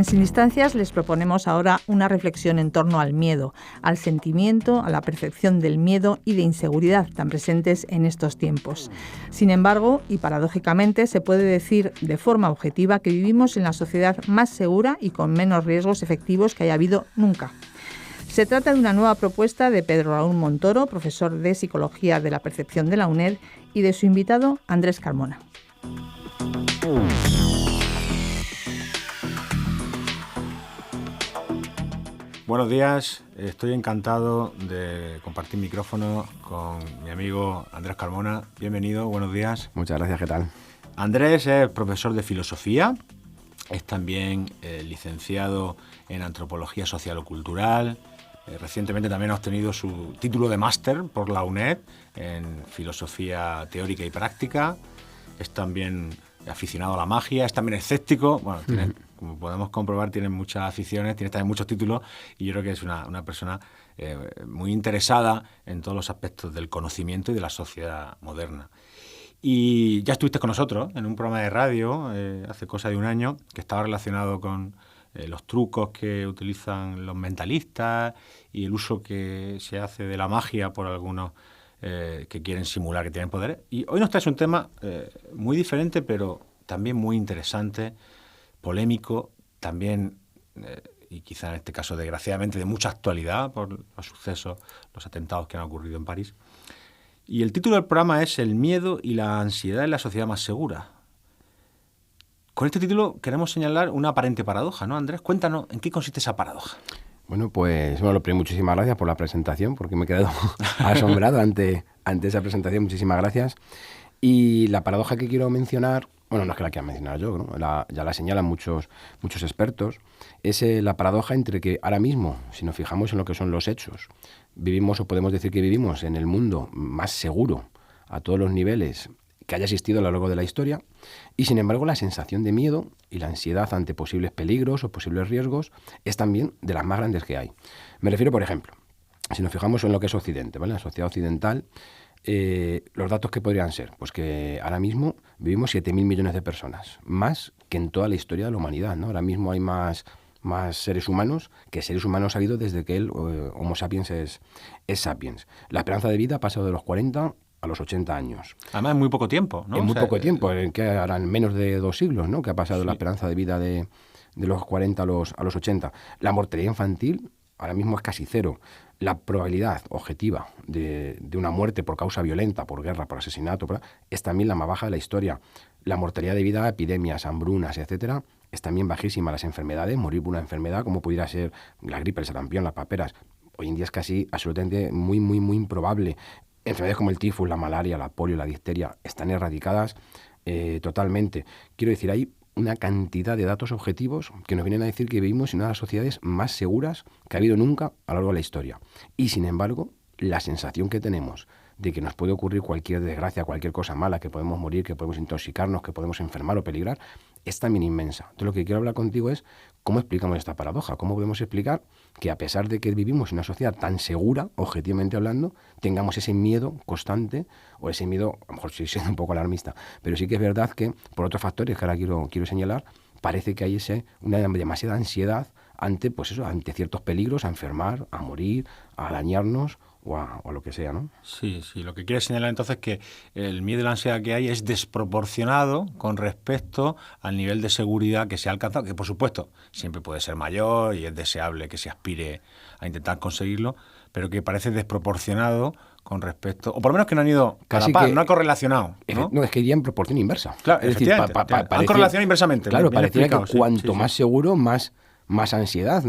En Sin Distancias les proponemos ahora una reflexión en torno al miedo, al sentimiento, a la percepción del miedo y de inseguridad tan presentes en estos tiempos. Sin embargo, y paradójicamente, se puede decir de forma objetiva que vivimos en la sociedad más segura y con menos riesgos efectivos que haya habido nunca. Se trata de una nueva propuesta de Pedro Raúl Montoro, profesor de Psicología de la Percepción de la UNED, y de su invitado Andrés Carmona. Buenos días, estoy encantado de compartir micrófono con mi amigo Andrés Carmona. Bienvenido, buenos días. Muchas gracias, ¿qué tal? Andrés es profesor de filosofía, es también licenciado en antropología social o cultural. Recientemente también ha obtenido su título de máster por la UNED en filosofía teórica y práctica. Es también aficionado a la magia, es también escéptico. Bueno, tiene, como podemos comprobar, tiene muchas aficiones, tiene también muchos títulos y yo creo que es una persona muy interesada en todos los aspectos del conocimiento y de la sociedad moderna. Y ya estuviste con nosotros en un programa de radio hace cosa de un año que estaba relacionado con los trucos que utilizan los mentalistas y el uso que se hace de la magia por algunos que quieren simular que tienen poderes. Y hoy nos traes un tema muy diferente, pero también muy interesante, polémico, también, y quizá en este caso desgraciadamente de mucha actualidad por los sucesos, los atentados que han ocurrido en París. Y el título del programa es El miedo y la ansiedad en la sociedad más segura. Con este título queremos señalar una aparente paradoja, ¿no, Andrés? Cuéntanos, ¿en qué consiste esa paradoja? Bueno, pues lo primero, muchísimas gracias por la presentación, porque me he quedado asombrado ante esa presentación. Muchísimas gracias. Y la paradoja que quiero mencionar, bueno, no es que la quiera mencionar yo, ¿no? Ya la señalan muchos expertos, es la paradoja entre que ahora mismo, si nos fijamos en lo que son los hechos, vivimos o podemos decir que vivimos en el mundo más seguro a todos los niveles que haya existido a lo largo de la historia, y sin embargo la sensación de miedo y la ansiedad ante posibles peligros o posibles riesgos es también de las más grandes que hay. Me refiero, por ejemplo, si nos fijamos en lo que es Occidente, ¿vale? La sociedad occidental, los datos que podrían ser, pues que ahora mismo vivimos 7.000 millones de personas, más que en toda la historia de la humanidad, ¿no? Ahora mismo hay más seres humanos que seres humanos ha habido desde que el Homo sapiens es sapiens. La esperanza de vida ha pasado de los 40 a los 80 años. Además, en muy poco tiempo, ¿no? En muy poco tiempo, en que harán menos de 2 siglos, ¿no? Que ha pasado la esperanza de vida de los 40 a los 80. La mortalidad infantil ahora mismo es casi cero. La probabilidad objetiva de una muerte por causa violenta, por guerra, por asesinato, es también la más baja de la historia. La mortalidad debido a epidemias, hambrunas, etcétera, es también bajísima. Las enfermedades, morir por una enfermedad, como pudiera ser la gripe, el sarampión, las paperas, hoy en día es casi absolutamente muy, muy, muy improbable. Enfermedades como el tifus, la malaria, la polio, la difteria están erradicadas totalmente. Quiero decir, hay una cantidad de datos objetivos que nos vienen a decir que vivimos en una de las sociedades más seguras que ha habido nunca a lo largo de la historia. Y sin embargo, la sensación que tenemos de que nos puede ocurrir cualquier desgracia, cualquier cosa mala, que podemos morir, que podemos intoxicarnos, que podemos enfermar o peligrar, es también inmensa. Entonces, lo que quiero hablar contigo es cómo explicamos esta paradoja, cómo podemos explicar que a pesar de que vivimos en una sociedad tan segura, objetivamente hablando, tengamos ese miedo constante, o ese miedo, a lo mejor sí siendo un poco alarmista, pero sí que es verdad que, por otros factores que ahora quiero señalar, parece que hay una demasiada ansiedad ante ciertos peligros, a enfermar, a morir, a dañarnos o a lo que sea, ¿no? Sí, lo que quiere señalar entonces es que el miedo y la ansiedad que hay es desproporcionado con respecto al nivel de seguridad que se ha alcanzado, que por supuesto siempre puede ser mayor y es deseable que se aspire a intentar conseguirlo, pero que parece desproporcionado con respecto, o por lo menos que no han ido a la par, no ha correlacionado, ¿no? No, es que iría en proporción inversa. Claro, es decir, han correlacionado inversamente. Claro, pareciera que cuanto más seguro, más ansiedad.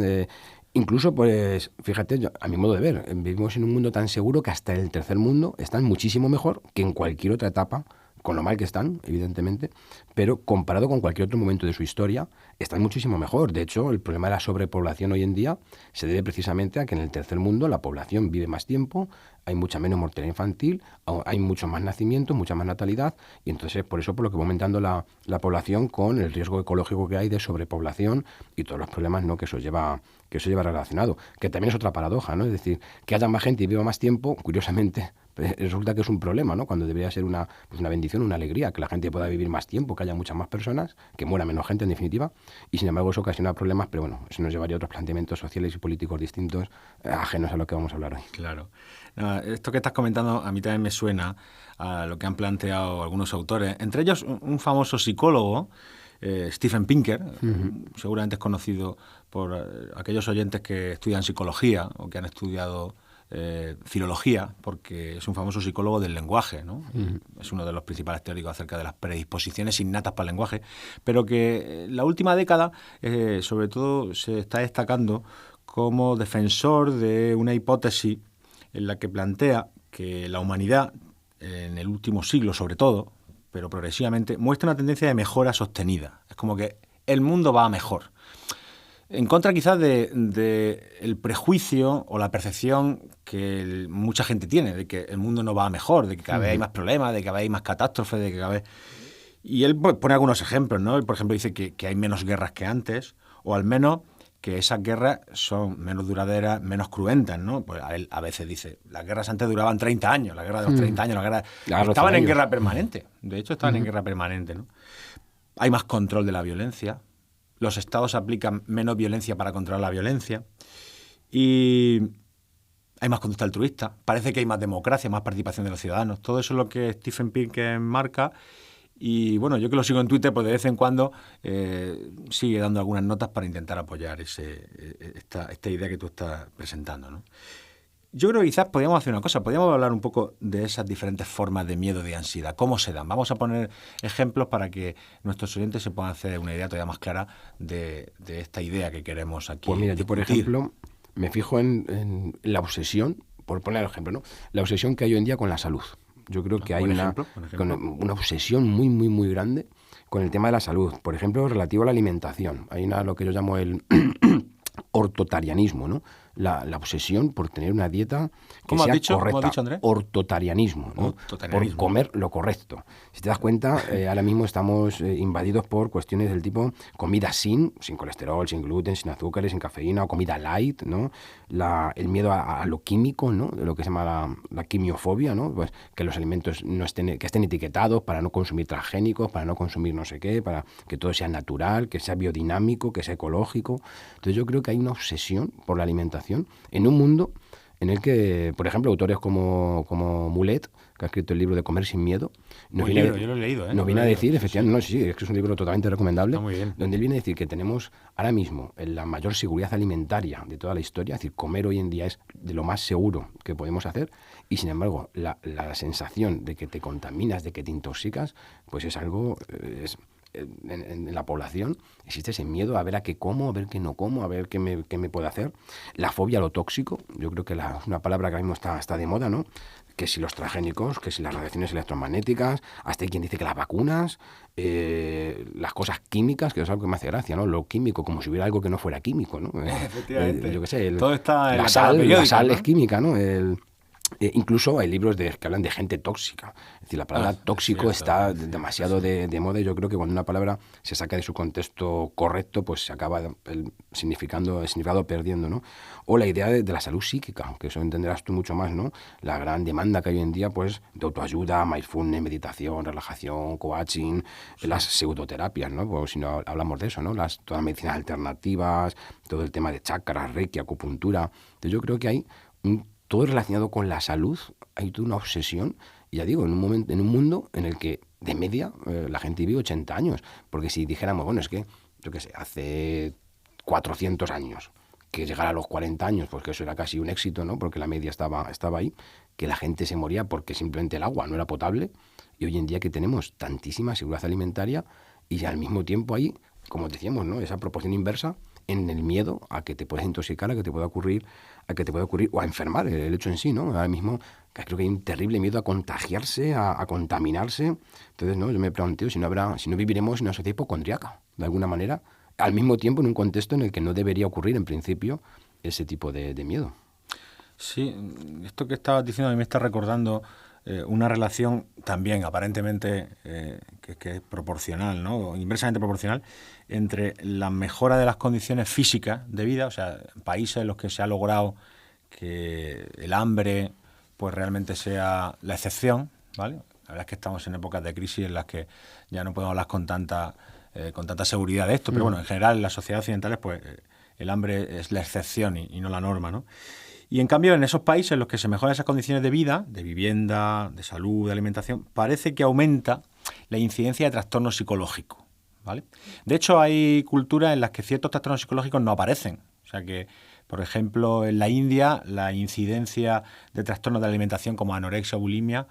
Incluso, pues, fíjate, a mi modo de ver, vivimos en un mundo tan seguro que hasta el tercer mundo están muchísimo mejor que en cualquier otra etapa, con lo mal que están, evidentemente, pero comparado con cualquier otro momento de su historia, están muchísimo mejor. De hecho, el problema de la sobrepoblación hoy en día se debe precisamente a que en el tercer mundo la población vive más tiempo, hay mucha menos mortalidad infantil, hay mucho más nacimiento, mucha más natalidad, y entonces por eso por lo que va aumentando la población con el riesgo ecológico que hay de sobrepoblación y todos los problemas, ¿no?, que eso lleva relacionado, que también es otra paradoja, ¿no? Es decir, que haya más gente y viva más tiempo, curiosamente, resulta que es un problema, ¿no? Cuando debería ser una bendición, una alegría, que la gente pueda vivir más tiempo, que haya muchas más personas, que muera menos gente en definitiva, y sin embargo eso ocasiona problemas, pero bueno, eso nos llevaría a otros planteamientos sociales y políticos distintos, ajenos a lo que vamos a hablar hoy. Claro. No, esto que estás comentando a mí también me suena a lo que han planteado algunos autores, entre ellos un famoso psicólogo, Steven Pinker, seguramente es conocido por aquellos oyentes que estudian psicología o que han estudiado filología, porque es un famoso psicólogo del lenguaje, ¿no? Es uno de los principales teóricos acerca de las predisposiciones innatas para el lenguaje, pero que en la última década sobre todo se está destacando como defensor de una hipótesis en la que plantea que la humanidad en el último siglo sobre todo, pero progresivamente, muestra una tendencia de mejora sostenida. Es como que el mundo va a mejor. En contra quizás de el prejuicio o la percepción que mucha gente tiene de que el mundo no va a mejor, de que cada vez hay más problemas, de que cada vez hay más catástrofes, de que cada vez... Y él pues, pone algunos ejemplos, ¿no? Él, por ejemplo, dice que hay menos guerras que antes, o al menos que esas guerras son menos duraderas, menos cruentas, ¿no? Pues él a veces dice, las guerras antes duraban 30 años, la guerra de los 30 años, estaban en guerra permanente. De hecho, estaban en guerra permanente, ¿no? Hay más control de la violencia. Los estados aplican menos violencia para controlar la violencia. Y hay más conducta altruista. Parece que hay más democracia, más participación de los ciudadanos. Todo eso es lo que Steven Pinker marca. Y bueno, yo que lo sigo en Twitter, pues de vez en cuando sigue dando algunas notas para intentar apoyar esta idea que tú estás presentando, ¿no? Yo creo que quizás podríamos hacer una cosa, podríamos hablar un poco de esas diferentes formas de miedo y de ansiedad, cómo se dan. Vamos a poner ejemplos para que nuestros oyentes se puedan hacer una idea todavía más clara de esta idea que queremos aquí. Pues mira, yo por discutir. ejemplo me fijo en la obsesión, por poner el ejemplo, ¿no? La obsesión que hay hoy en día con la salud. Yo creo que hay una obsesión muy, muy, muy grande con el tema de la salud. Por ejemplo, relativo a la alimentación. Hay lo que yo llamo el ortotarianismo, ¿no? La obsesión por tener una dieta que sea correcta. ¿Cómo has dicho, Andrés? Ortotarianismo, ¿no? Por comer lo correcto. Si te das cuenta, ahora mismo estamos invadidos por cuestiones del tipo comida sin colesterol, sin gluten, sin azúcares, sin cafeína, o comida light, ¿no? El miedo a lo químico, ¿no? Lo que se llama la quimiofobia, ¿no? Pues que los alimentos que estén etiquetados para no consumir transgénicos, para no consumir no sé qué, para que todo sea natural, que sea biodinámico, que sea ecológico. Entonces yo creo que hay una obsesión por la alimentación en un mundo en el que, por ejemplo, autores como Mulet, que ha escrito el libro de Comer sin miedo, yo lo he leído, nos viene a decir, efectivamente, sí, es que es un libro totalmente recomendable, muy bien. donde él viene a decir que tenemos ahora mismo la mayor seguridad alimentaria de toda la historia, es decir, comer hoy en día es de lo más seguro que podemos hacer, y sin embargo, la sensación de que te contaminas, de que te intoxicas, pues es algo... En la población existe ese miedo a ver a qué como, a ver qué no como, a ver qué me puede hacer. La fobia a lo tóxico, yo creo que es una palabra que ahora mismo está de moda, ¿no? Que si los transgénicos, que si las radiaciones electromagnéticas, hasta hay quien dice que las vacunas, las cosas químicas, que es algo que me hace gracia, ¿no? Lo químico, como si hubiera algo que no fuera químico, ¿no? Efectivamente. Yo qué sé, todo está en la sal, ¿no? Es química, ¿no? Incluso hay libros que hablan de gente tóxica. Es decir, la palabra tóxico está demasiado de moda, y yo creo que cuando una palabra se saca de su contexto correcto, pues se acaba el significado perdiendo, ¿no? O la idea de la salud psíquica, que eso entenderás tú mucho más, ¿no? La gran demanda que hay hoy en día, pues, de autoayuda, mindfulness, meditación, relajación, coaching, las pseudoterapias, ¿no? Pues si no hablamos de eso, ¿no? Todas las medicinas alternativas, todo el tema de chakras, reiki, acupuntura. Entonces yo creo que hay todo relacionado con la salud, hay toda una obsesión, y ya digo, en un mundo en el que de media la gente vive 80 años, porque si dijéramos, bueno, es que, yo qué sé, hace 400 años, que llegara a los 40 años, pues que eso era casi un éxito, ¿no? Porque la media estaba ahí, que la gente se moría porque simplemente el agua no era potable, y hoy en día que tenemos tantísima seguridad alimentaria, y al mismo tiempo hay, como decíamos, ¿no? Esa proporción inversa en el miedo a que te puedas intoxicar, a que te pueda ocurrir o a enfermar, el hecho en sí, ¿no? Ahora mismo creo que hay un terrible miedo a contagiarse, a contaminarse. Entonces, ¿no? Yo me planteo si no viviremos en una sociedad hipocondríaca, de alguna manera, al mismo tiempo en un contexto en el que no debería ocurrir, en principio, ese tipo de miedo. Sí, esto que estabas diciendo a mí me está recordando una relación también aparentemente que es proporcional, ¿no? Inversamente proporcional, entre la mejora de las condiciones físicas de vida, o sea, países en los que se ha logrado que el hambre pues realmente sea la excepción, ¿vale? La verdad es que estamos en épocas de crisis en las que ya no podemos hablar con tanta seguridad de esto, pero bueno, en general en las sociedades occidentales pues el hambre es la excepción y no la norma, ¿no? Y en cambio en esos países en los que se mejoran esas condiciones de vida, de vivienda, de salud, de alimentación, parece que aumenta la incidencia de trastornos psicológicos, ¿vale? De hecho hay culturas en las que ciertos trastornos psicológicos no aparecen, o sea que por ejemplo en la India la incidencia de trastornos de alimentación como anorexia o bulimia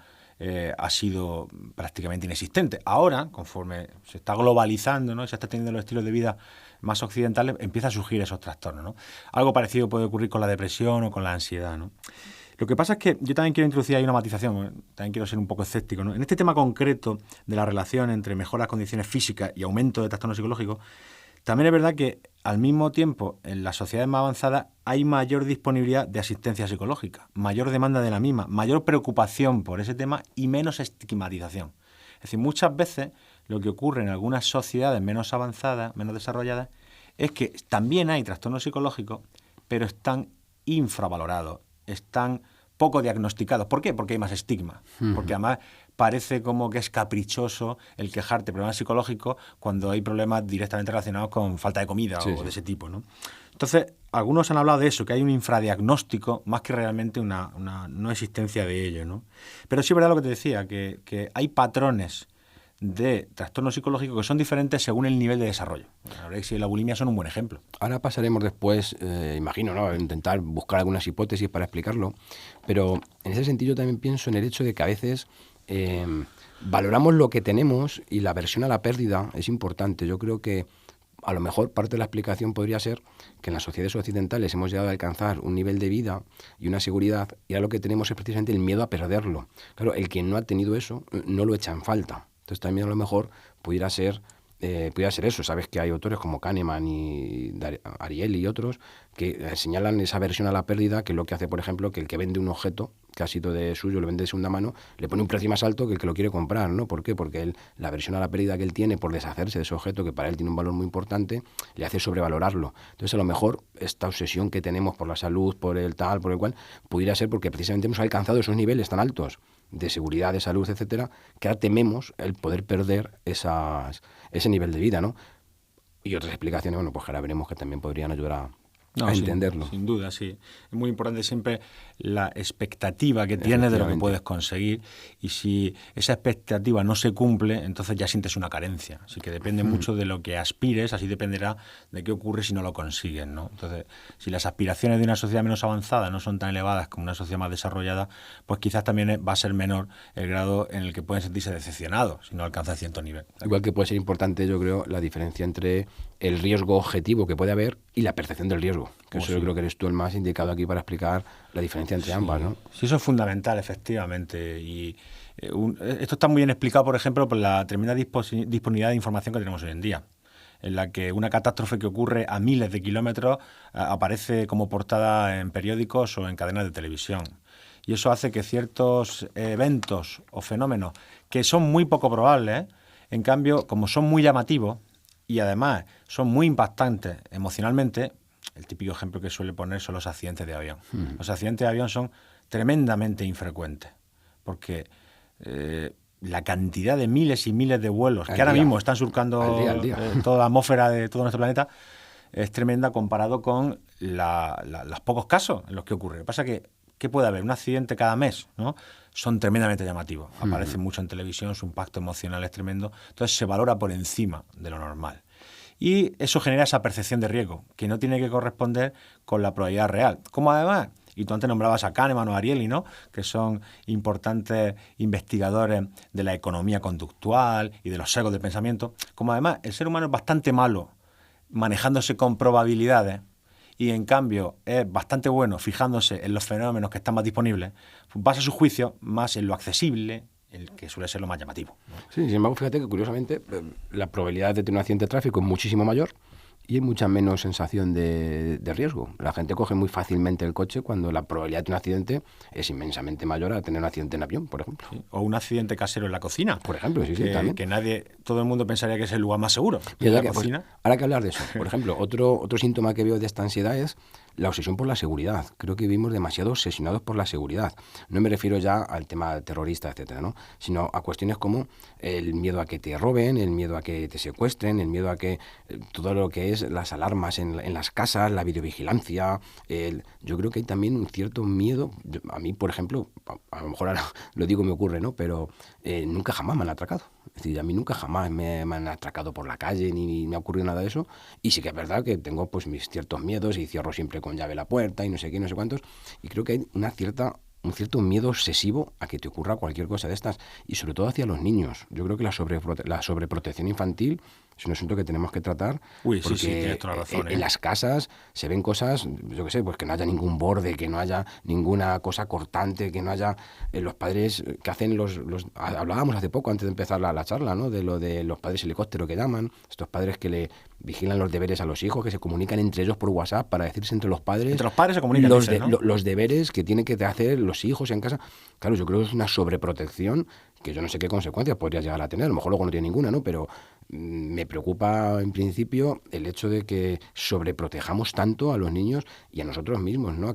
ha sido prácticamente inexistente. Ahora, conforme se está globalizando, ¿no?, y se está teniendo los estilos de vida más occidentales, empieza a surgir esos trastornos, ¿no? Algo parecido puede ocurrir con la depresión o con la ansiedad, ¿no? Lo que pasa es que yo también quiero introducir ahí una matización, también quiero ser un poco escéptico, ¿no? En este tema concreto de la relación entre mejoras condiciones físicas y aumento de trastornos psicológicos, también es verdad que al mismo tiempo en las sociedades más avanzadas hay mayor disponibilidad de asistencia psicológica, mayor demanda de la misma, mayor preocupación por ese tema y menos estigmatización. Es decir, muchas veces lo que ocurre en algunas sociedades menos avanzadas, menos desarrolladas, es que también hay trastornos psicológicos, pero están infravalorados, están poco diagnosticados. ¿Por qué? Porque hay más estigma. Porque además parece como que es caprichoso el quejarte de problemas psicológicos cuando hay problemas directamente relacionados con falta de comida o de ese tipo, ¿no? Entonces, algunos han hablado de eso, que hay un infradiagnóstico más que realmente una no existencia de ello, ¿no? Pero sí es verdad lo que te decía, que hay patrones de trastornos psicológicos que son diferentes según el nivel de desarrollo. La anorexia y la bulimia son un buen ejemplo. Ahora pasaremos después, imagino, ¿no?, a intentar buscar algunas hipótesis para explicarlo, pero en ese sentido también pienso en el hecho de que a veces valoramos lo que tenemos y la aversión a la pérdida es importante. Yo creo que a lo mejor parte de la explicación podría ser que en las sociedades occidentales hemos llegado a alcanzar un nivel de vida y una seguridad y ahora lo que tenemos es precisamente el miedo a perderlo. Claro, el que no ha tenido eso no lo echa en falta. Entonces también a lo mejor pudiera ser eso. Sabes que hay autores como Kahneman y Ariely y otros que señalan esa aversión a la pérdida, que es lo que hace, por ejemplo, que el que vende un objeto que ha sido de suyo, lo vende de segunda mano, le pone un precio más alto que el que lo quiere comprar, ¿no? ¿Por qué? Porque la aversión a la pérdida que él tiene por deshacerse de ese objeto, que para él tiene un valor muy importante, le hace sobrevalorarlo. Entonces, a lo mejor, esta obsesión que tenemos por la salud, por el tal, por el cual, pudiera ser porque precisamente hemos alcanzado esos niveles tan altos de seguridad, de salud, etcétera, que ahora tememos el poder perder ese nivel de vida, ¿no? Y otras explicaciones, bueno, pues ahora veremos que también podrían ayudar a entenderlo. Sin duda, sí. Es muy importante siempre la expectativa que tienes de lo que puedes conseguir, y si esa expectativa no se cumple, entonces ya sientes una carencia. Así que depende mucho de lo que aspires, así dependerá de qué ocurre si no lo consigues, ¿no? Entonces, si las aspiraciones de una sociedad menos avanzada no son tan elevadas como una sociedad más desarrollada, pues quizás también va a ser menor el grado en el que pueden sentirse decepcionados si no alcanzan cierto nivel. Igual que puede ser importante, yo creo, la diferencia entre el riesgo objetivo que puede haber y la percepción del riesgo. Que eso yo creo que eres tú el más indicado aquí para explicar la diferencia entre ambas, ¿no? Sí, eso es fundamental, efectivamente. Y esto está muy bien explicado, por ejemplo, por la tremenda disponibilidad de información que tenemos hoy en día, en la que una catástrofe que ocurre a miles de kilómetros aparece como portada en periódicos o en cadenas de televisión. Y eso hace que ciertos eventos o fenómenos que son muy poco probables, en cambio, como son muy llamativos y además son muy impactantes emocionalmente, el típico ejemplo que suele poner son los accidentes de avión. Los accidentes de avión son tremendamente infrecuentes, porque la cantidad de miles y miles de vuelos que ahora mismo están surcando al día. Toda la atmósfera de todo nuestro planeta es tremenda comparado con los pocos casos en los que ocurre. Lo que pasa es que puede haber un accidente cada mes, ¿no? Son tremendamente llamativos. Aparecen mucho en televisión, su impacto emocional es tremendo. Entonces se valora por encima de lo normal. Y eso genera esa percepción de riesgo, que no tiene que corresponder con la probabilidad real. Como además, y tú antes nombrabas a Kahneman o Ariely, ¿no?, que son importantes investigadores de la economía conductual y de los sesgos de pensamiento, como además el ser humano es bastante malo manejándose con probabilidades, y en cambio es bastante bueno fijándose en los fenómenos que están más disponibles, basa su juicio más en lo accesible, el que suele ser lo más llamativo, ¿no? Sí, sin embargo, fíjate que curiosamente la probabilidad de tener un accidente de tráfico es muchísimo mayor y hay mucha menos sensación de riesgo. La gente coge muy fácilmente el coche cuando la probabilidad de un accidente es inmensamente mayor a tener un accidente en avión, por ejemplo. Sí. O un accidente casero en la cocina. Por ejemplo, sí, también. Que todo el mundo pensaría que es el lugar más seguro. Y ahora que hablar de eso, por ejemplo, otro síntoma que veo de esta ansiedad es la obsesión por la seguridad. Creo que vivimos demasiado obsesionados por la seguridad. No me refiero ya al tema terrorista, etcétera, ¿no? Sino a cuestiones como el miedo a que te roben, el miedo a que te secuestren, el miedo a que todo lo que es las alarmas en las casas, la videovigilancia. Yo creo que hay también un cierto miedo. A mí, por ejemplo, a lo mejor ahora lo digo, me ocurre, ¿no? Pero nunca jamás me han atracado. Es decir, a mí nunca jamás me han atracado por la calle ni me ha ocurrido nada de eso. Y sí que es verdad que tengo pues mis ciertos miedos y cierro siempre con llave la puerta y no sé qué, no sé cuántos. Y creo que hay un cierto miedo obsesivo a que te ocurra cualquier cosa de estas. Y sobre todo hacia los niños. Yo creo que la sobreprotección infantil es un asunto que tenemos que tratar. Uy, porque sí, tienes toda la razón. En las casas se ven cosas, yo qué sé, pues que no haya ningún borde, que no haya ninguna cosa cortante, que no haya los padres que hacen hablábamos hace poco, antes de empezar la charla, ¿no? De lo de los padres helicóptero que llaman, estos padres que le vigilan los deberes a los hijos, que se comunican entre ellos por WhatsApp para decirse entre los padres. Entre los padres se comunican, los deberes que tienen que hacer los hijos en casa. Claro, yo creo que es una sobreprotección que yo no sé qué consecuencias podría llegar a tener. A lo mejor luego no tiene ninguna, ¿no? Pero me preocupa en principio el hecho de que sobreprotejamos tanto a los niños y a nosotros mismos, ¿no?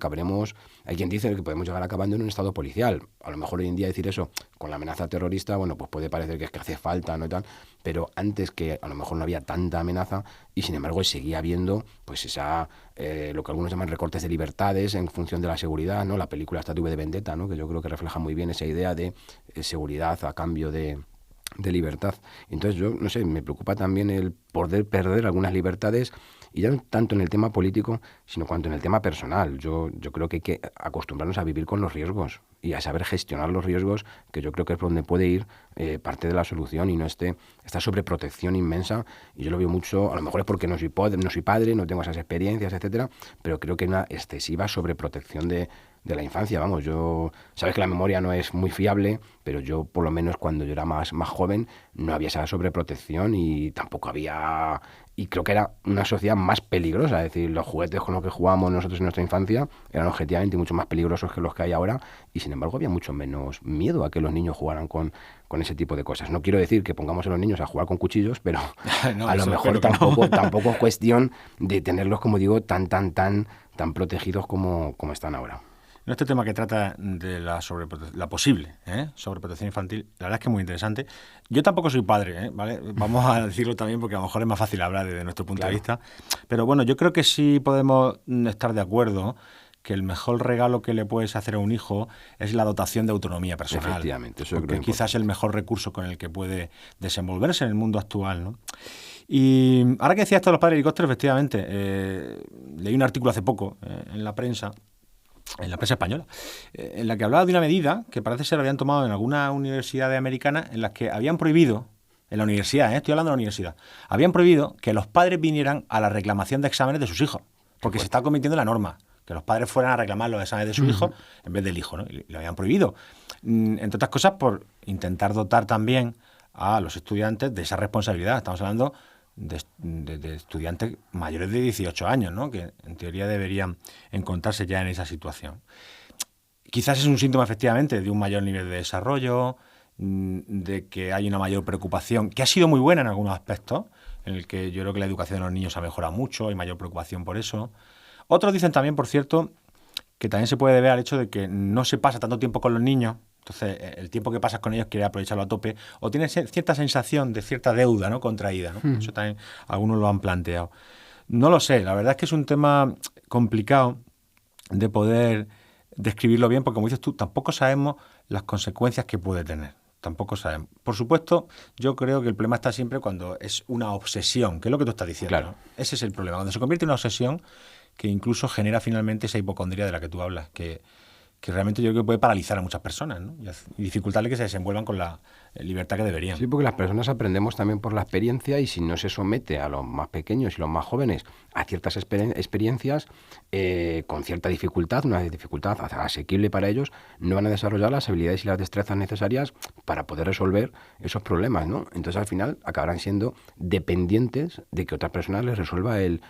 Hay quien dice que podemos llegar acabando en un estado policial. A lo mejor hoy en día decir eso con la amenaza terrorista, bueno, pues puede parecer que es que hace falta, ¿no? Y tal, pero antes, que a lo mejor no había tanta amenaza y sin embargo seguía habiendo pues lo que algunos llaman recortes de libertades en función de la seguridad, ¿no? La película esta de Vendetta, ¿no? Que yo creo que refleja muy bien esa idea de seguridad a cambio de libertad. Entonces yo, no sé, me preocupa también el poder perder algunas libertades, y ya no tanto en el tema político, sino cuanto en el tema personal. Yo creo que hay que acostumbrarnos a vivir con los riesgos y a saber gestionar los riesgos, que yo creo que es por donde puede ir parte de la solución, y no esta sobreprotección inmensa. Y yo lo veo mucho, a lo mejor es porque no soy padre, no tengo esas experiencias, etcétera, pero creo que hay una excesiva sobreprotección de la infancia. Vamos, sabes que la memoria no es muy fiable, pero yo por lo menos cuando yo era más joven no había esa sobreprotección y tampoco había... Y creo que era una sociedad más peligrosa. Es decir, los juguetes con los que jugábamos nosotros en nuestra infancia eran objetivamente mucho más peligrosos que los que hay ahora, y sin embargo había mucho menos miedo a que los niños jugaran con ese tipo de cosas. No quiero decir que pongamos a los niños a jugar con cuchillos, pero no, a lo mejor tampoco es cuestión de tenerlos, como digo, tan protegidos como están ahora. En este tema que trata de la posible sobreprotección infantil, la verdad es que es muy interesante. Yo tampoco soy padre, ¿vale? Vamos a decirlo también porque a lo mejor es más fácil hablar desde nuestro punto de vista. Pero bueno, yo creo que sí podemos estar de acuerdo que el mejor regalo que le puedes hacer a un hijo es la dotación de autonomía personal. Efectivamente, eso porque quizás es el mejor recurso con el que puede desenvolverse en el mundo actual, ¿no? Y ahora que decía esto de los padres helicópteros, efectivamente, leí un artículo hace poco en la prensa española, en la que hablaba de una medida que parece ser habían tomado en alguna universidad americana, en las que habían prohibido, en la universidad, estoy hablando de la universidad, habían prohibido que los padres vinieran a la reclamación de exámenes de sus hijos, porque se está convirtiendo en la norma, que los padres fueran a reclamar los exámenes de sus hijos en vez del hijo, ¿no? Y lo habían prohibido, entre otras cosas por intentar dotar también a los estudiantes de esa responsabilidad. Estamos hablando de estudiantes mayores de 18 años, ¿no? Que en teoría deberían encontrarse ya en esa situación. Quizás es un síntoma, efectivamente, de un mayor nivel de desarrollo, de que hay una mayor preocupación, que ha sido muy buena en algunos aspectos, en el que yo creo que la educación de los niños ha mejorado mucho, hay mayor preocupación por eso. Otros dicen también, por cierto, que también se puede deber al hecho de que no se pasa tanto tiempo con los niños. Entonces, el tiempo que pasas con ellos quiere aprovecharlo a tope, o tienes cierta sensación de cierta deuda, ¿no?, contraída, ¿no? Eso también algunos lo han planteado. No lo sé, la verdad es que es un tema complicado de poder describirlo bien, porque como dices tú, tampoco sabemos las consecuencias que puede tener. Tampoco sabemos. Por supuesto, yo creo que el problema está siempre cuando es una obsesión, que es lo que tú estás diciendo. Claro. ¿No? Ese es el problema, cuando se convierte en una obsesión que incluso genera finalmente esa hipocondría de la que tú hablas, que realmente yo creo que puede paralizar a muchas personas, ¿no? Y dificultarle que se desenvuelvan con la libertad que deberían. Sí, porque las personas aprendemos también por la experiencia, y si no se somete a los más pequeños y los más jóvenes a ciertas experiencias con cierta dificultad, una dificultad asequible para ellos, no van a desarrollar las habilidades y las destrezas necesarias para poder resolver esos problemas, ¿no? Entonces al final acabarán siendo dependientes de que otra persona les resuelva el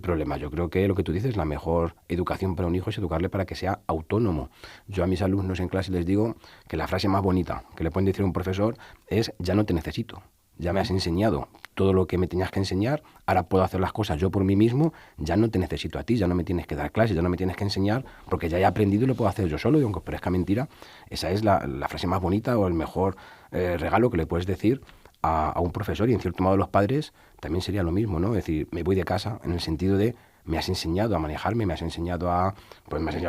problema. Yo creo que lo que tú dices, la mejor educación para un hijo es educarle para que sea autónomo. Yo a mis alumnos en clase les digo que la frase más bonita que le pueden decir a un profesor es: ya no te necesito. ya me has enseñado todo lo que me tenías que enseñar, ahora puedo hacer las cosas yo por mí mismo, ya no te necesito a ti, ya no me tienes que dar clases, ya no me tienes que enseñar, porque ya he aprendido y lo puedo hacer yo solo. Y aunque parezca mentira, esa es la frase más bonita o el mejor regalo que le puedes decir a un profesor. Y en cierto modo los padres también sería lo mismo, ¿no? Es decir, me voy de casa en el sentido de me has enseñado a manejarme, me has enseñado a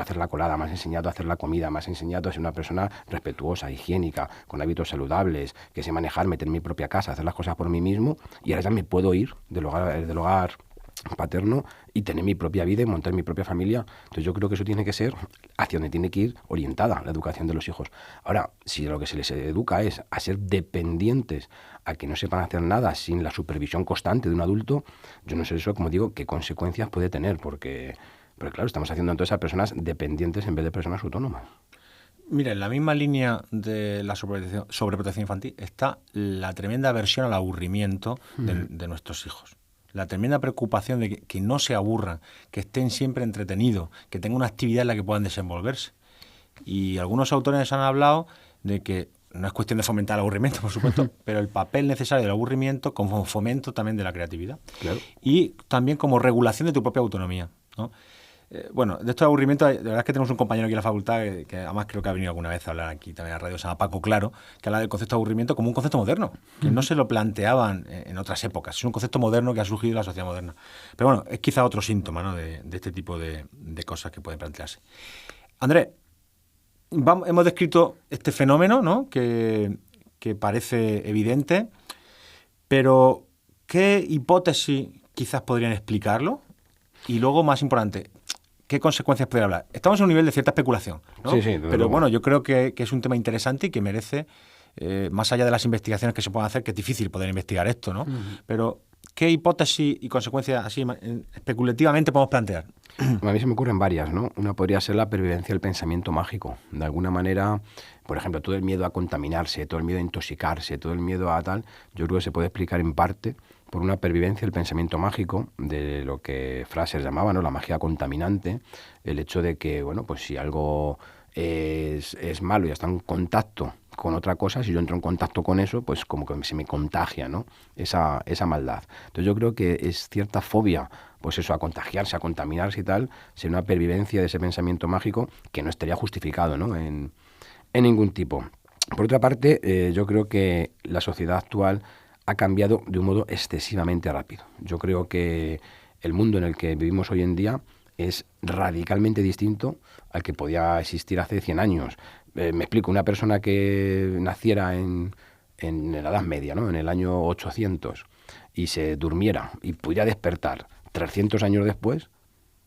hacer la colada, me has enseñado a hacer la comida, me has enseñado a ser una persona respetuosa, higiénica, con hábitos saludables, que sé manejarme, tener mi propia casa, hacer las cosas por mí mismo, y ahora ya me puedo ir del hogar paterno y tener mi propia vida y montar mi propia familia. Entonces yo creo que eso tiene que ser hacia donde tiene que ir orientada la educación de los hijos. Ahora, si lo que se les educa es a ser dependientes, a que no sepan hacer nada sin la supervisión constante de un adulto, yo no sé eso, como digo, qué consecuencias puede tener, porque claro, estamos haciendo entonces a personas dependientes en vez de personas autónomas. Mira, en la misma línea de la sobreprotección infantil está la tremenda aversión al aburrimiento de nuestros hijos. La tremenda preocupación de que no se aburran, que estén siempre entretenidos, que tengan una actividad en la que puedan desenvolverse. Y algunos autores han hablado de que no es cuestión de fomentar el aburrimiento, por supuesto, pero el papel necesario del aburrimiento como fomento también de la creatividad. Claro. Y también como regulación de tu propia autonomía, ¿no? Bueno, de esto de aburrimiento, de verdad es que tenemos un compañero aquí en la facultad que además creo que ha venido alguna vez a hablar aquí también a la radio, se llama Paco Claro, que habla del concepto de aburrimiento como un concepto moderno, que no se lo planteaban en otras épocas. Es un concepto moderno que ha surgido en la sociedad moderna. Pero bueno, es quizá otro síntoma, ¿no?, de este tipo de cosas que pueden plantearse. Andrés, hemos descrito este fenómeno, ¿no?, que parece evidente, pero ¿qué hipótesis quizás podrían explicarlo? Y luego, más importante, ¿qué consecuencias puede hablar? Estamos en un nivel de cierta especulación, ¿no? Sí, pero luego. bueno, yo creo que es un tema interesante y que merece, más allá de las investigaciones que se puedan hacer, que es difícil poder investigar esto, ¿no? Pero, ¿qué hipótesis y consecuencias así especulativamente podemos plantear? A mí se me ocurren varias, ¿no? Una podría ser la pervivencia del pensamiento mágico. De alguna manera, por ejemplo, todo el miedo a contaminarse, todo el miedo a intoxicarse, todo el miedo a tal, yo creo que se puede explicar en parte por una pervivencia del pensamiento mágico, de lo que Fraser llamaba, ¿no?, la magia contaminante, el hecho de que, bueno, pues si algo es malo y está en contacto con otra cosa, si yo entro en contacto con eso, pues como que se me contagia, ¿no?, esa maldad. Entonces yo creo que es cierta fobia, pues eso, a contagiarse, a contaminarse y tal, ser una pervivencia de ese pensamiento mágico que no estaría justificado, ¿no?, en ningún tipo. Por otra parte, yo creo que la sociedad actual ha cambiado de un modo excesivamente rápido. Yo creo que el mundo en el que vivimos hoy en día es radicalmente distinto al que podía existir hace 100 años. Me explico, una persona que naciera en la Edad Media, ¿no?, en el año 800, y se durmiera y pudiera despertar 300 años después,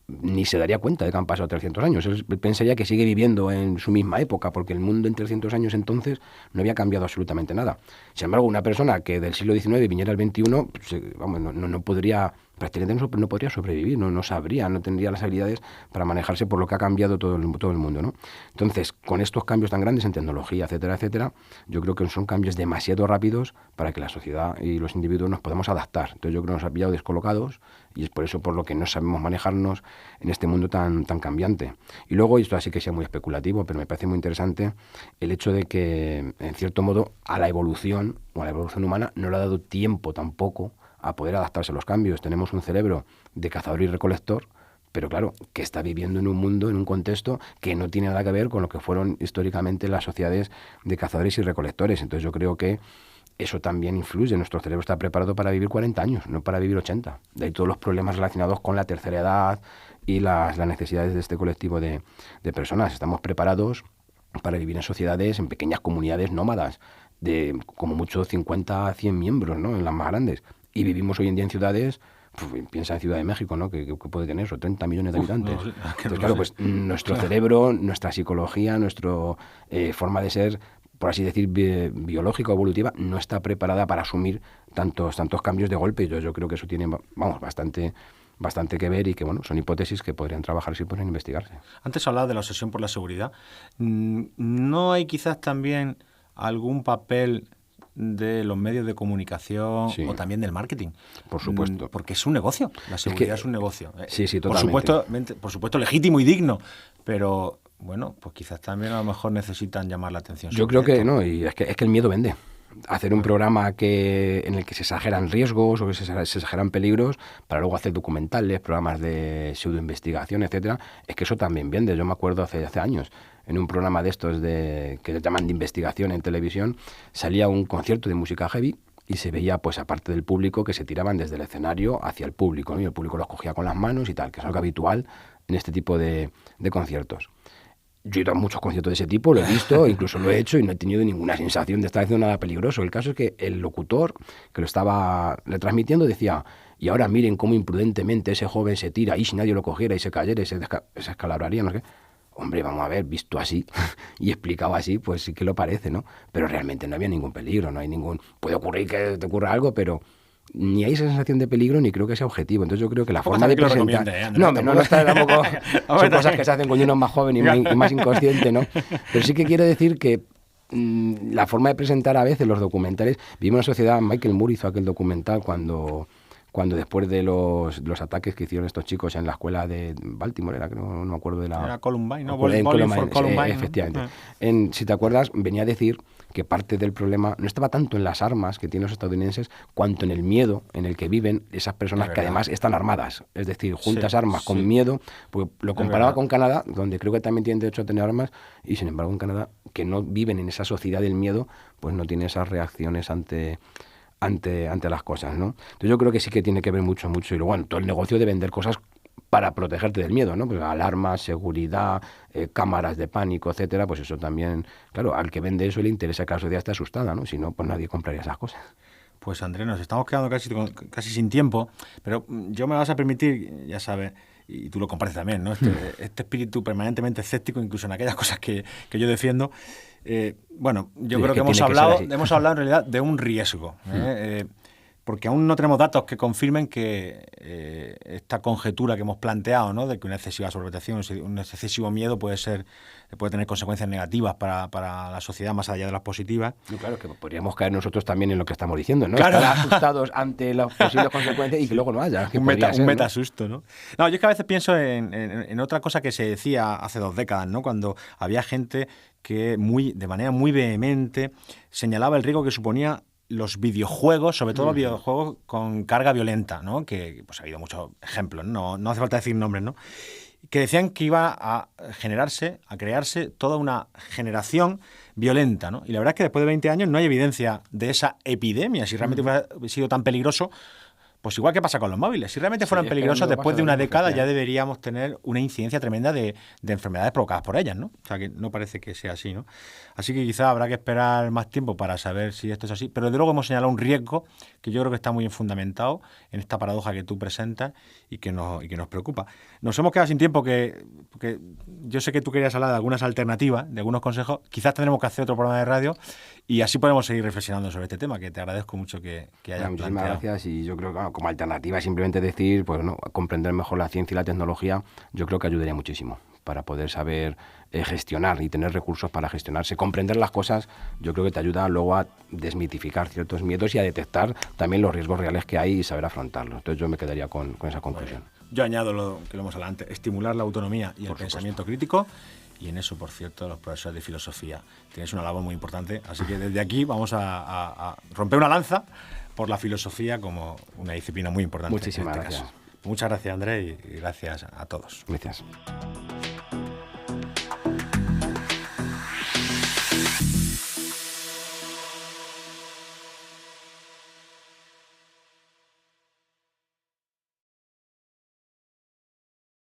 ni se daría cuenta de que han pasado 300 años. Él pensaría que sigue viviendo en su misma época, porque el mundo en 300 años entonces no había cambiado absolutamente nada. Sin embargo, una persona que del siglo XIX viniera al XXI, pues, vamos, no podría, prácticamente no podría sobrevivir, no sabría, no tendría las habilidades para manejarse por lo que ha cambiado todo el mundo, ¿no? Entonces, con estos cambios tan grandes en tecnología, etcétera, etcétera, yo creo que son cambios demasiado rápidos para que la sociedad y los individuos nos podamos adaptar. Entonces yo creo que nos ha pillado descolocados y es por eso por lo que no sabemos manejarnos en este mundo tan cambiante. Y luego, y esto así que sea muy especulativo, pero me parece muy interesante, el hecho de que, en cierto modo, a la evolución humana no le ha dado tiempo tampoco a poder adaptarse a los cambios. Tenemos un cerebro de cazador y recolector, pero claro, que está viviendo en un mundo, en un contexto que no tiene nada que ver con lo que fueron históricamente las sociedades de cazadores y recolectores. Entonces yo creo que eso también influye. Nuestro cerebro está preparado para vivir 40 años, no para vivir 80. De ahí todos los problemas relacionados con la tercera edad y las necesidades de este colectivo de personas. Estamos preparados para vivir en sociedades, en pequeñas comunidades nómadas, de como mucho 50 a 100 miembros, ¿no?, en las más grandes. Y vivimos hoy en día en ciudades, piensa en Ciudad de México, ¿no?, que puede tener eso, 30 millones de habitantes. No, entonces, claro, pues nuestro cerebro, nuestra psicología, nuestra forma de ser, por así decir, biológica o evolutiva, no está preparada para asumir tantos cambios de golpe. Yo creo que eso tiene, vamos, bastante que ver y que, bueno, son hipótesis que podrían trabajarse y podrían investigarse. Antes hablaba de la obsesión por la seguridad. ¿No hay quizás también algún papel de los medios de comunicación, sí, o también del marketing? Por supuesto. Porque es un negocio, la seguridad es un negocio. Sí, totalmente. Por supuesto, legítimo y digno, pero bueno, pues quizás también a lo mejor necesitan llamar la atención. Yo creo que no, y es que el miedo vende. hacer un programa en el que se exageran riesgos o que se exageran peligros para luego hacer documentales, programas de pseudoinvestigación, etcétera, es que eso también vende. Yo me acuerdo hace años, en un programa de estos que se llaman de investigación en televisión, salía un concierto de música heavy y se veía, pues aparte del público, que se tiraban desde el escenario hacia el público, ¿no? Y el público los cogía con las manos y tal, que es algo habitual en este tipo de conciertos. Yo he ido a muchos conciertos de ese tipo, lo he visto, incluso lo he hecho y no he tenido ninguna sensación de estar haciendo nada peligroso. El caso es que el locutor que lo estaba retransmitiendo decía: y ahora miren cómo imprudentemente ese joven se tira y si nadie lo cogiera y se cayera y se escalabraría, no sé qué. Hombre, vamos a ver, visto así y explicado así, pues sí que lo parece, ¿no? Pero realmente no había ningún peligro, no hay ningún... Puede ocurrir que te ocurra algo, pero... ni hay esa sensación de peligro ni creo que sea objetivo. Entonces yo creo que la forma de presentar... No está tampoco... Son cosas que se hacen cuando uno es más joven y más inconsciente, ¿no? Pero sí que quiero decir que la forma de presentar a veces los documentales... Vivimos en una sociedad... Michael Moore hizo aquel documental cuando después de los ataques que hicieron estos chicos en la escuela de Baltimore, no me acuerdo de la... Era Columbine, ¿no? Columbine, efectivamente. Si te acuerdas, venía a decir que parte del problema no estaba tanto en las armas que tienen los estadounidenses, cuanto en el miedo en el que viven esas personas que además están armadas. Es decir, juntas armas con miedo, porque lo comparaba con Canadá, donde creo que también tienen derecho a tener armas, y sin embargo en Canadá, que no viven en esa sociedad del miedo, pues no tienen esas reacciones ante las cosas, ¿no? Entonces yo creo que sí que tiene que ver mucho, y luego todo el negocio de vender cosas para protegerte del miedo, ¿no? Pues alarmas, seguridad, cámaras de pánico, etcétera, pues eso también, claro, al que vende eso le interesa que la sociedad esté asustada, ¿no? Si no, pues nadie compraría esas cosas. Pues Andrés, nos estamos quedando casi sin tiempo, pero yo me vas a permitir, ya sabes, y tú lo compartes también, ¿no? Este espíritu permanentemente escéptico, incluso en aquellas cosas que yo defiendo. Bueno, yo creo que hemos hablado en realidad de un riesgo, porque aún no tenemos datos que confirmen que esta conjetura que hemos planteado, ¿no? De que una excesiva sobreprotección, un excesivo miedo puede tener consecuencias negativas para la sociedad más allá de las positivas. No, claro, que podríamos caer nosotros también en lo que estamos diciendo, ¿no? Claro. Estar asustados ante las posibles consecuencias y que luego no haya. Un metasusto, ¿no? No, yo es que a veces pienso en otra cosa que se decía hace 2 décadas, ¿no? Cuando había gente que de manera muy vehemente señalaba el riesgo que suponía los videojuegos, sobre todo los videojuegos con carga violenta, ¿no? Que pues ha habido muchos ejemplos, no hace falta decir nombres, ¿no? Que decían que iba a crearse toda una generación violenta, ¿no? Y la verdad es que después de 20 años no hay evidencia de esa epidemia. Si realmente hubiera sido tan peligroso, pues igual que pasa con los móviles. Si realmente fueran peligrosos, después de una década ya deberíamos tener una incidencia tremenda de enfermedades provocadas por ellas, ¿no? O sea, que no parece que sea así, ¿no? Así que quizá habrá que esperar más tiempo para saber si esto es así. Pero desde luego hemos señalado un riesgo que yo creo que está muy fundamentado en esta paradoja que tú presentas y que nos preocupa. Nos hemos quedado sin tiempo porque yo sé que tú querías hablar de algunas alternativas, de algunos consejos. Quizás tendremos que hacer otro programa de radio y así podemos seguir reflexionando sobre este tema, que te agradezco mucho que hayas planteado. Muchísimas gracias, y yo creo que como alternativa simplemente decir, pues no, comprender mejor la ciencia y la tecnología, yo creo que ayudaría muchísimo para poder saber gestionar y tener recursos para gestionarse. Comprender las cosas yo creo que te ayuda luego a desmitificar ciertos miedos y a detectar también los riesgos reales que hay y saber afrontarlos. Entonces yo me quedaría con esa conclusión. Yo añado lo que lo hemos hablado antes, estimular la autonomía y el pensamiento crítico. Y en eso, por cierto, los profesores de filosofía tienes una labor muy importante. Así que desde aquí vamos a romper una lanza por la filosofía como una disciplina muy importante. Muchísimas gracias. Muchas gracias, Andrés, y gracias a todos. Gracias.